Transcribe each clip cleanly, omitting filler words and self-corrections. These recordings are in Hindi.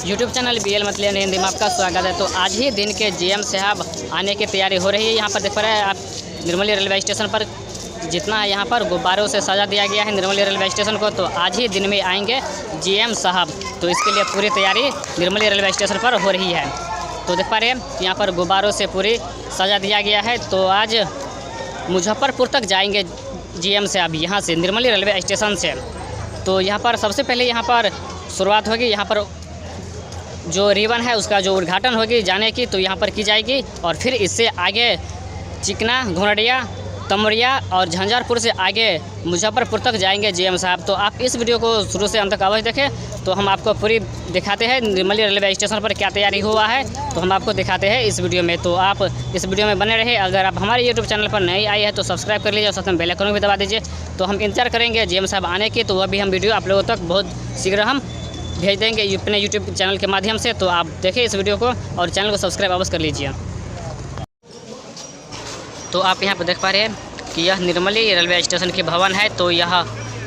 यूट्यूब चैनल BL मतलब हिंदी में आपका स्वागत है। तो आज ही दिन के GM साहब आने की तैयारी हो रही है। यहाँ पर देख पा रहे हैं आप निर्मली रेलवे स्टेशन पर जितना यहाँ पर गुब्बारों से सजा दिया गया है निर्मली रेलवे स्टेशन को, तो आज ही दिन में आएंगे GM साहब। तो इसके लिए पूरी तैयारी निर्मली रेलवे स्टेशन पर हो रही है। तो देख पा रहे हैं यहाँ पर गुब्बारों से पूरी सजा दिया गया है। तो आज मुजफ्फरपुर तक जाएंगे GM साहब यहाँ से निर्मली रेलवे स्टेशन से। तो यहाँ पर सबसे पहले यहाँ पर शुरुआत होगी, यहाँ पर जो रिबन है उसका जो उद्घाटन होगी जाने की, तो यहाँ पर की जाएगी। और फिर इससे आगे चिकना, घोड़िया, तमरिया और झंझारपुर से आगे मुजफ्फरपुर तक जाएंगे GM साहब। तो आप इस वीडियो को शुरू से अंत तक अवश्य देखें। तो हम आपको पूरी दिखाते हैं निर्मली रेलवे स्टेशन पर क्या तैयारी हुआ है, तो हम आपको दिखाते हैं इस वीडियो में। तो आप इस वीडियो में बने रहे। अगर आप हमारे यूट्यूब चैनल पर नए आए हैं तो सब्सक्राइब कर लीजिए और साथ में बेल आइकन भी दबा दीजिए। तो हम इंतजार करेंगे GM साहब आने की, तो वह भी हम वीडियो आप लोगों तक बहुत शीघ्र हम भेज देंगे अपने यूट्यूब चैनल के माध्यम से। तो आप देखें इस वीडियो को और चैनल को सब्सक्राइब अवश्य कर लीजिए। तो आप यहाँ पर देख पा रहे हैं कि यह निर्मली रेलवे स्टेशन की भवन है। तो यह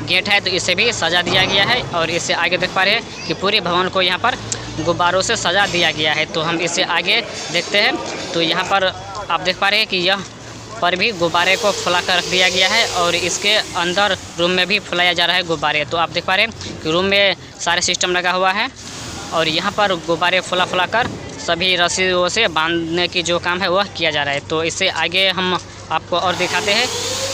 गेट है, तो इसे भी सजा दिया गया है। और इससे आगे देख पा रहे हैं कि पूरे भवन को यहाँ पर गुब्बारों से सजा दिया गया है। तो हम इससे आगे देखते हैं। तो यहाँ पर आप देख पा रहे हैं कि यह पर भी गुब्बारे को फुला कर रख दिया गया है और इसके अंदर रूम में भी फुलाया जा रहा है गुब्बारे। तो आप देख पा रहे हैं कि रूम में सारे सिस्टम लगा हुआ है और यहाँ पर गुब्बारे फुला कर सभी रस्सियों से बांधने की जो काम है वह किया जा रहा है। तो इससे आगे हम आपको और दिखाते हैं।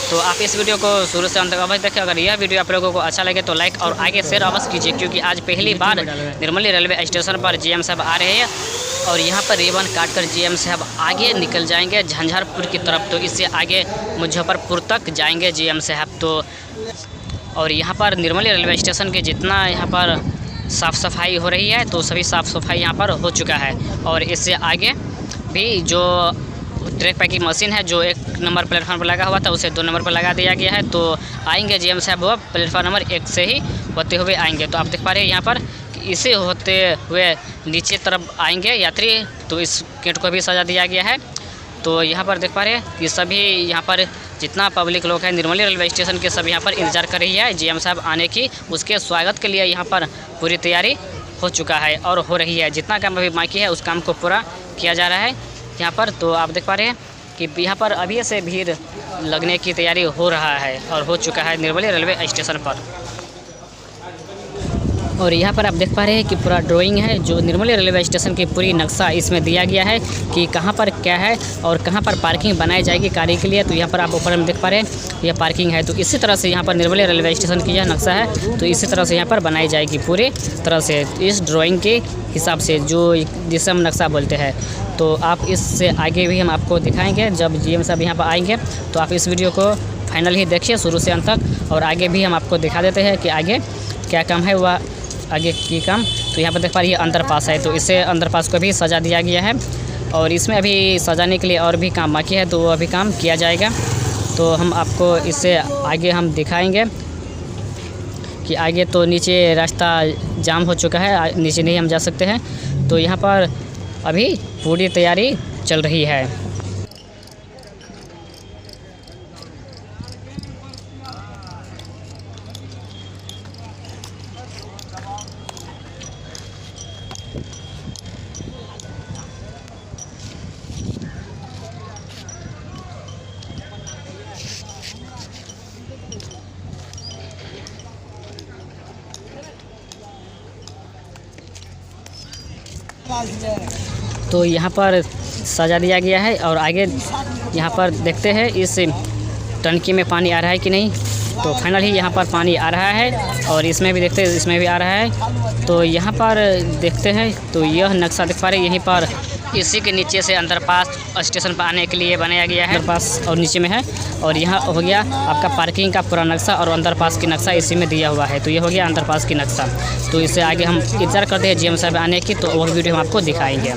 तो आप इस वीडियो को शुरू से अंत तक अवश्य देखें। अगर यह वीडियो आप लोगों को अच्छा लगे तो लाइक और आगे शेयर अवश्य कीजिए, क्योंकि आज पहली बार निर्मली रेलवे स्टेशन पर GM साहब आ रहे हैं और यहाँ पर रिबन काट कर GM साहब आगे निकल जाएंगे झंझारपुर की तरफ। तो इससे आगे मुजफ्फरपुर तक जाएंगे GM साहब। तो और यहाँ पर निर्मली रेलवे स्टेशन के जितना यहाँ पर साफ़ सफाई हो रही है, तो सभी साफ़ सफाई यहाँ पर हो चुका है। और इससे आगे भी जो ट्रैक पैकिंग मशीन है जो 1 नंबर प्लेटफॉर्म पर लगा हुआ था उसे 2 नंबर पर लगा दिया गया है। तो आएंगे GM साहब वो प्लेटफॉर्म नंबर 1 से ही होते हुए आएंगे। तो आप देख पा रहे हैं यहाँ पर इसे होते हुए नीचे तरफ आएंगे यात्री। तो इस गेट को भी सजा दिया गया है। तो यहाँ पर देख पा रहे हैं कि सभी यहाँ पर जितना पब्लिक लोग हैं निर्मली रेलवे स्टेशन के सब यहाँ पर इंतजार कर रही है GM साहब आने की। उसके स्वागत के लिए यहाँ पर पूरी तैयारी हो चुका है और हो रही है। जितना काम अभी बाकी है उस काम को पूरा किया जा रहा है यहाँ पर। तो आप देख पा रहे हैं कि यहाँ पर अभी से भीड़ लगने की तैयारी हो रहा है और हो चुका है निर्मली रेलवे स्टेशन पर। और यहाँ पर आप देख पा रहे हैं कि पूरा ड्राइंग है जो निर्मली रेलवे स्टेशन की पूरी नक्शा इसमें दिया गया है कि कहाँ पर क्या है और कहाँ पर पार्किंग बनाई जाएगी गाड़ी के लिए। तो यहाँ पर आप ऊपर में देख पा रहे हैं यह पार्किंग है। तो इसी तरह से यहाँ पर निर्मली रेलवे स्टेशन की यह नक्शा है, तो इसी तरह से यहाँ पर बनाई जाएगी पूरी तरह से इस ड्राइंग के हिसाब से जो जिसे हम नक्शा बोलते हैं। तो आप इससे आगे भी हम आपको दिखाएँगे जब GM साहब यहाँ पर आएँगे। तो आप इस वीडियो को फाइनल ही देखिए शुरू से अंत तक, और आगे भी हम आपको दिखा देते हैं कि आगे क्या काम है वह आगे की काम। तो यहाँ पर देख पा रही है अंडरपास है, तो इसे अंडरपास को भी सजा दिया गया है और इसमें अभी सजाने के लिए और भी काम बाकी है, तो वो अभी काम किया जाएगा। तो हम आपको इससे आगे हम दिखाएंगे कि आगे तो नीचे रास्ता जाम हो चुका है, नीचे नहीं हम जा सकते हैं। तो यहाँ पर अभी पूरी तैयारी चल रही है। तो यहाँ पर सजा दिया गया है और आगे यहाँ पर देखते हैं इस टंकी में पानी आ रहा है कि नहीं। तो फाइनल ही यहाँ पर पानी आ रहा है और इसमें भी देखते हैं इसमें भी आ रहा है। तो यहाँ पर देखते हैं तो यह नक्शा देख पा रहे हैं, यहीं पर इसी के नीचे से अंडरपास स्टेशन पर आने के लिए बनाया गया है। अंडरपास और नीचे में है और यहाँ हो गया आपका पार्किंग का पूरा नक्शा और अंडरपास की नक्शा इसी में दिया हुआ है। तो ये हो गया अंडरपास की नक्शा। तो इससे आगे हम इंतजार करते हैं GM साहब आने की, तो वह वीडियो हम आपको दिखाएंगे।